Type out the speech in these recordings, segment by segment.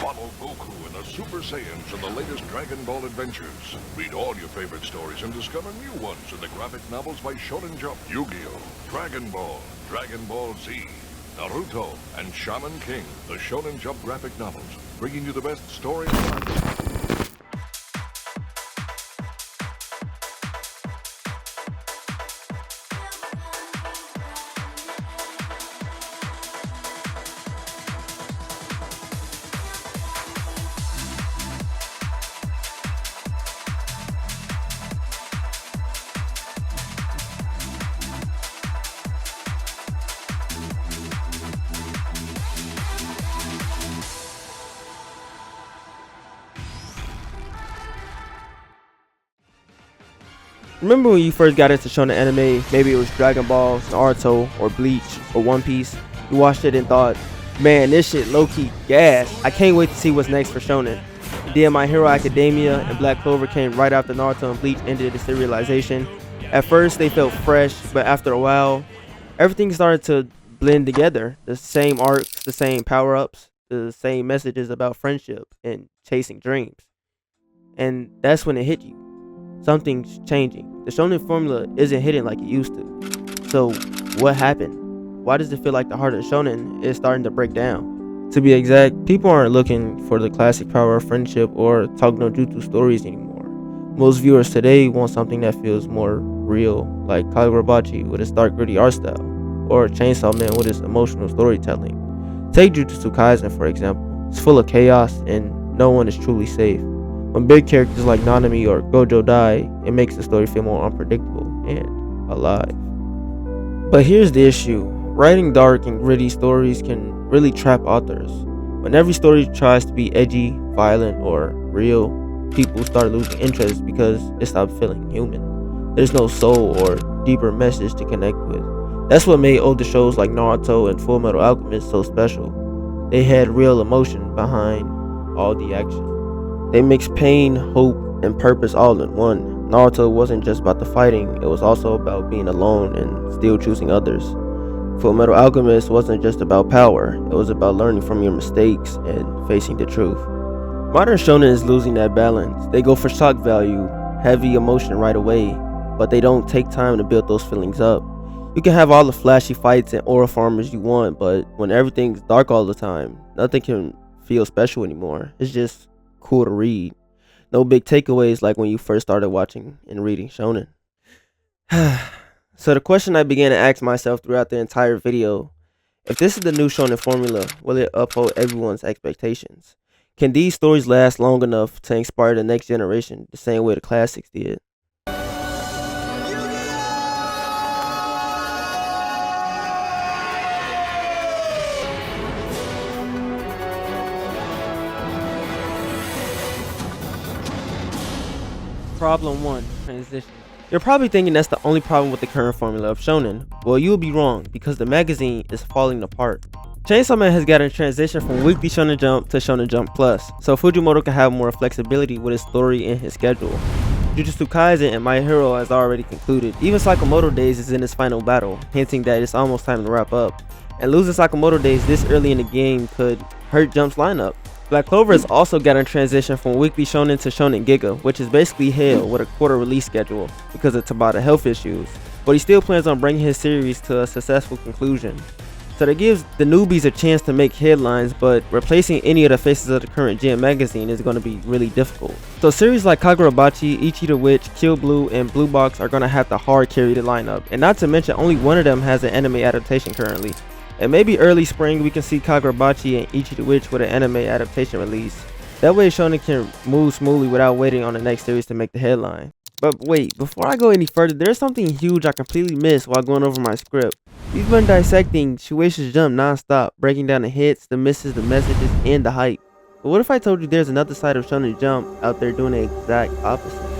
Follow Goku and the Super Saiyans in the latest Dragon Ball adventures. Read all your favorite stories and discover new ones in the graphic novels by Shonen Jump, Yu-Gi-Oh!, Dragon Ball, Dragon Ball Z, Naruto, and Shaman King, the Shonen Jump graphic novels, bringing you the best story. Remember when you first got into Shonen anime, maybe it was Dragon Ball, Naruto, or Bleach, or One Piece, you watched it and thought, man, this shit low-key gas, I can't wait to see what's next for Shonen. Then My Hero Academia and Black Clover came right after Naruto and Bleach ended the serialization. At first they felt fresh, but after a while, everything started to blend together. The same arcs, the same power-ups, the same messages about friendship and chasing dreams. And that's when it hit you. Something's changing. The shonen formula isn't hitting like it used to. So what happened? Why does it feel like the heart of shonen is starting to break down? To be exact, people aren't looking for the classic power of friendship or talk no jutsu stories anymore. Most viewers today want something that feels more real, like Kagurabachi with its dark gritty art style, or Chainsaw Man with its emotional storytelling. Take Jujutsu Kaisen for example. It's full of chaos and no one is truly safe. When big characters like Nanami or Gojo die, it makes the story feel more unpredictable and alive. But here's the issue. Writing dark and gritty stories can really trap authors. When every story tries to be edgy, violent, or real, people start losing interest because it stops feeling human. There's no soul or deeper message to connect with. That's what made older shows like Naruto and Fullmetal Alchemist so special. They had real emotion behind all the action. They mixed pain, hope, and purpose all in one. Naruto wasn't just about the fighting, it was also about being alone and still choosing others. Fullmetal Alchemist wasn't just about power, it was about learning from your mistakes and facing the truth. Modern shonen is losing that balance. They go for shock value, heavy emotion right away, but they don't take time to build those feelings up. You can have all the flashy fights and aura farmers you want, but when everything's dark all the time, nothing can feel special anymore. It's just cool to read. No big takeaways like when you first started watching and reading shonen. So the question I began to ask myself throughout the entire video, if this is the new shonen formula, will it uphold everyone's expectations? Can these stories last long enough to inspire the next generation the same way the classics did? Problem 1. Transition. You're probably thinking that's the only problem with the current formula of shonen. Well, you'll be wrong, because the magazine is falling apart. Chainsaw Man has gotten transition from weekly Shonen Jump to Shonen Jump Plus, so Fujimoto can have more flexibility with his story and his schedule. Jujutsu Kaisen and My Hero has already concluded. Even Sakamoto Days is in its final battle, hinting that it's almost time to wrap up. And losing Sakamoto Days this early in the game could hurt Jump's lineup. Black Clover has also gotten transition from weekly shonen to shonen giga, which is basically hell with a quarter release schedule because of Tabata health issues, but he still plans on bringing his series to a successful conclusion. So that gives the newbies a chance to make headlines, but replacing any of the faces of the current gen magazine is going to be really difficult. So series like Kagurabachi, Ichi the Witch, Kill Blue, and Blue Box are going to have to hard carry the lineup, and not to mention only one of them has an anime adaptation currently. And maybe early spring we can see Kagurabachi and Ichi the Witch with an anime adaptation release. That way shonen can move smoothly without waiting on the next series to make the headline. But wait, before I go any further, there's something huge I completely missed while going over my script. We've been dissecting Shueisha's Jump non-stop, breaking down the hits, the misses, the messages, and the hype. But what if I told you there's another side of Shonen Jump out there doing the exact opposite?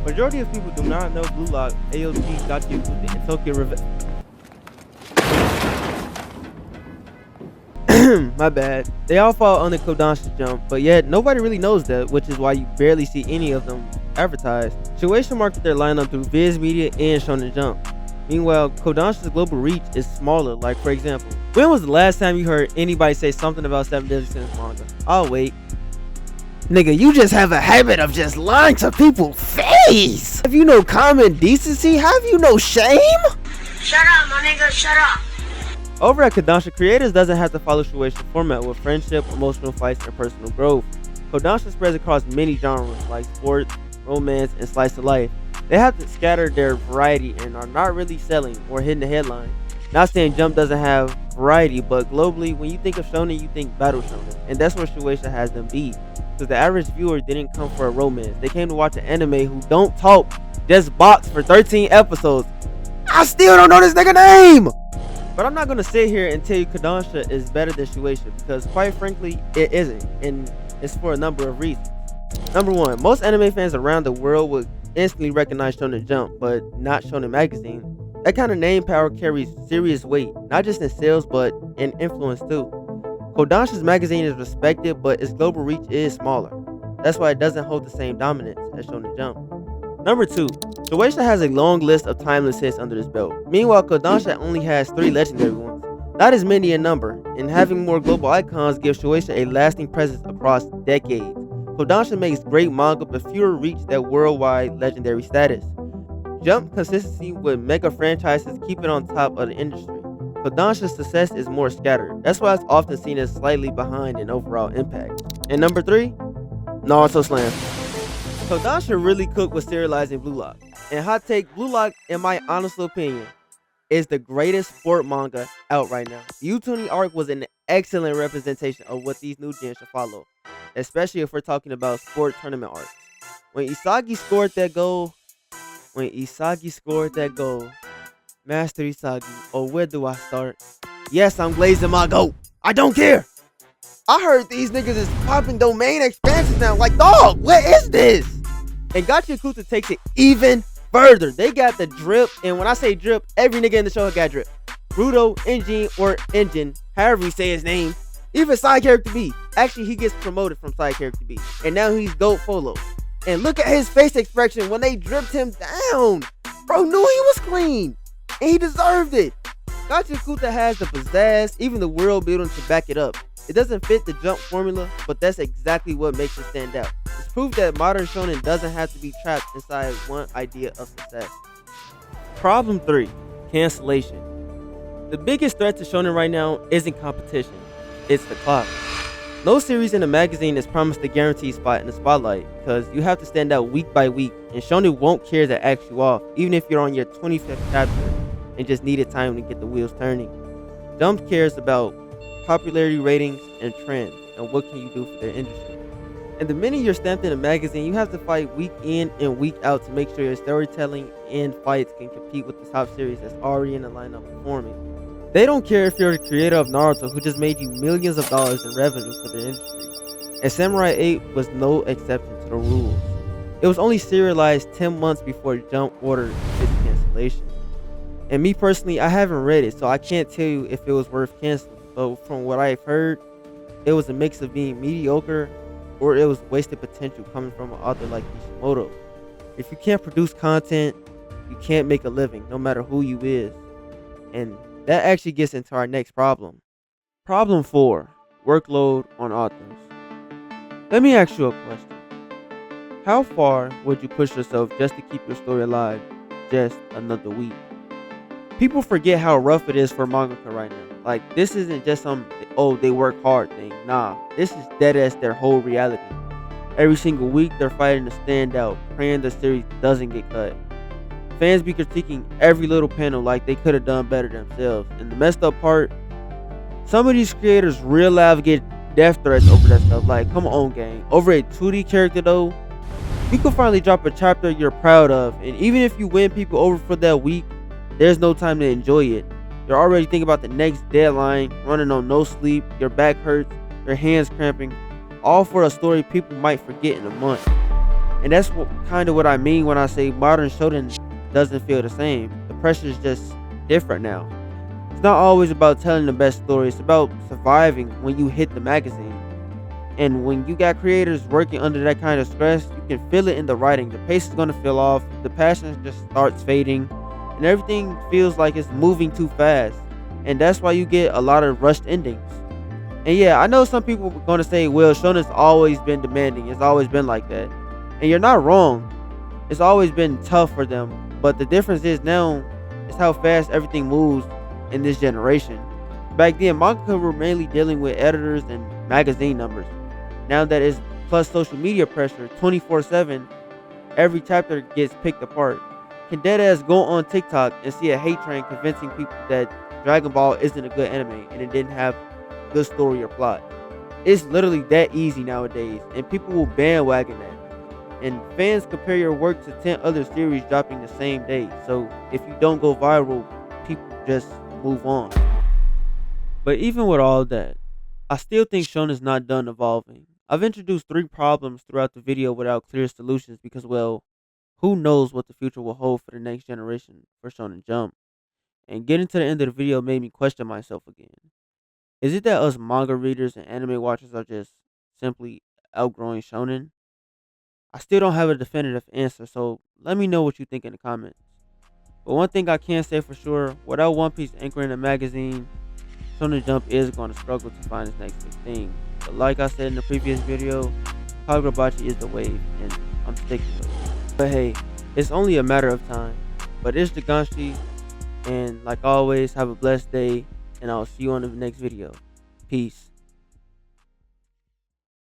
Majority of people do not know Blue Lock, AOT, Gakyu, and Tokyo Revenge. My bad. They all fall under Kodansha Jump, but yet nobody really knows that, which is why you barely see any of them advertised. Shueisha market their lineup through Viz Media and Shonen Jump. Meanwhile, Kodansha's global reach is smaller, like for example, When was the last time you heard anybody say something about Seven Deadly Sins manga? I'll wait. Nigga, you just have a habit of just lying to people's face. Have you no common decency? Have you no shame? Shut up, my nigga, shut up. Over at Kodansha, creators doesn't have to follow Shueisha format with friendship, emotional fights, and personal growth. Kodansha spreads across many genres like sports, romance, and slice of life. They have to scatter their variety and are not really selling or hitting the headline. Not saying Jump doesn't have variety, but globally, when you think of shonen, you think battle shonen, and that's where Shueisha has them beat. Because the average viewer didn't come for a romance; they came to watch an anime who don't talk, just box for 13 episodes. I still don't know this nigga name. But I'm not gonna sit here and tell you Kodansha is better than Shueisha because, quite frankly, it isn't, and it's for a number of reasons. Number one, most anime fans around the world would instantly recognize Shonen Jump, but not Shonen Magazine. That kind of name power carries serious weight, not just in sales, but in influence too. Kodansha's magazine is respected, but its global reach is smaller. That's why it doesn't hold the same dominance as Shonen Jump. Number 2, Shueisha has a long list of timeless hits under his belt. Meanwhile, Kodansha only has 3 legendary ones. Not as many in number, and having more global icons gives Shueisha a lasting presence across decades. Kodansha makes great manga, but fewer reach that worldwide legendary status. Jump consistency with mega franchises keep it on top of the industry. Kodansha's success is more scattered. That's why it's often seen as slightly behind in overall impact. And number 3, Naruto Slam. Kodansha really cooked with serializing Blue Lock. And hot take, Blue Lock, in my honest opinion, is the greatest sport manga out right now. The U20 arc was an excellent representation of what these new gens should follow, especially if we're talking about sport tournament arcs. When Isagi scored that goal, Master Isagi, oh, where do I start? Yes, I'm glazing my goat. I don't care. I heard these niggas is popping domain expansions now. Like, dog, what is this? And Gachiakuta takes it even further. They got the drip, and when I say drip, every nigga in the show got drip. Rudo, Engine, however you say his name, even side character B. Actually, he gets promoted from side character B, and now he's Goat Folo. And look at his face expression when they dripped him down. Bro knew he was clean, and he deserved it. Gachiakuta has the pizzazz, even the world building to back it up. It doesn't fit the Jump formula, but that's exactly what makes it stand out. It's proof that modern shonen doesn't have to be trapped inside one idea of success. Problem 3, cancellation. The biggest threat to shonen right now isn't competition, it's the clock. No series in a magazine is promised a guaranteed spot in the spotlight because you have to stand out week by week, and shonen won't care to ask you off even if you're on your 25th chapter and just needed time to get the wheels turning. Jump cares about popularity ratings and trends, and what can you do for their industry. And the minute you're stamped in a magazine, you have to fight week in and week out to make sure your storytelling and fights can compete with the top series that's already in the lineup performing. They don't care if you're the creator of Naruto who just made you millions of dollars in revenue for their industry. And Samurai 8 was no exception to the rules. It was only serialized 10 months before Jump ordered its cancellation. And me personally, I haven't read it, so I can't tell you if it was worth canceling. But from what I've heard, it was a mix of being mediocre or it was wasted potential coming from an author like Kishimoto. If you can't produce content, you can't make a living, no matter who you is. And that actually gets into our next problem. Problem 4, workload on authors. Let me ask you a question. How far would you push yourself just to keep your story alive just another week? People forget how rough it is for mangaka right now. Like, this isn't just some, oh, they work hard thing. Nah, this is dead as their whole reality. Every single week, they're fighting to stand out, praying the series doesn't get cut. Fans be critiquing every little panel like they could have done better themselves. And the messed up part, some of these creators real live get death threats over that stuff. Like, come on, gang. Over a 2D character, though, you can finally drop a chapter you're proud of. And even if you win people over for that week, there's no time to enjoy it. You're already thinking about the next deadline, running on no sleep, your back hurts, your hands cramping, all for a story people might forget in a month. And that's kind of what I mean when I say modern shonen doesn't feel the same. The pressure is just different now. It's not always about telling the best story, it's about surviving when you hit the magazine. And when you got creators working under that kind of stress, you can feel it in the writing. The pace is going to feel off, the passion just starts fading, and everything feels like it's moving too fast. and that's why you get a lot of rushed endings. And yeah, I know some people are gonna say, well, Shonen's always been demanding, it's always been like that. And you're not wrong. It's always been tough for them. But the difference is now is how fast everything moves in this generation. Back then, manga were mainly dealing with editors and magazine numbers. Now that it's plus social media pressure 24/7, every chapter gets picked apart. Can deadass go on TikTok and see a hate train convincing people that Dragon Ball isn't a good anime and it didn't have good story or plot? It's literally that easy nowadays, and people will bandwagon that. And fans compare your work to 10 other series dropping the same day. So if you don't go viral, people just move on. But even with all that, I still think Shonen's not done evolving. I've introduced 3 problems throughout the video without clear solutions because, well, who knows what the future will hold for the next generation for Shonen Jump. And getting to the end of the video made me question myself again. Is it that us manga readers and anime watchers are just simply outgrowing Shonen? I still don't have a definitive answer, so let me know what you think in the comments. But one thing I can say for sure, without One Piece anchoring a magazine, Shonen Jump is going to struggle to find its next big thing. But like I said in the previous video, Kagurabachi is the wave, and I'm sticking with it. But hey, it's only a matter of time. But it's the Ganshi, and like always, have a blessed day, and I'll see you on the next video. Peace.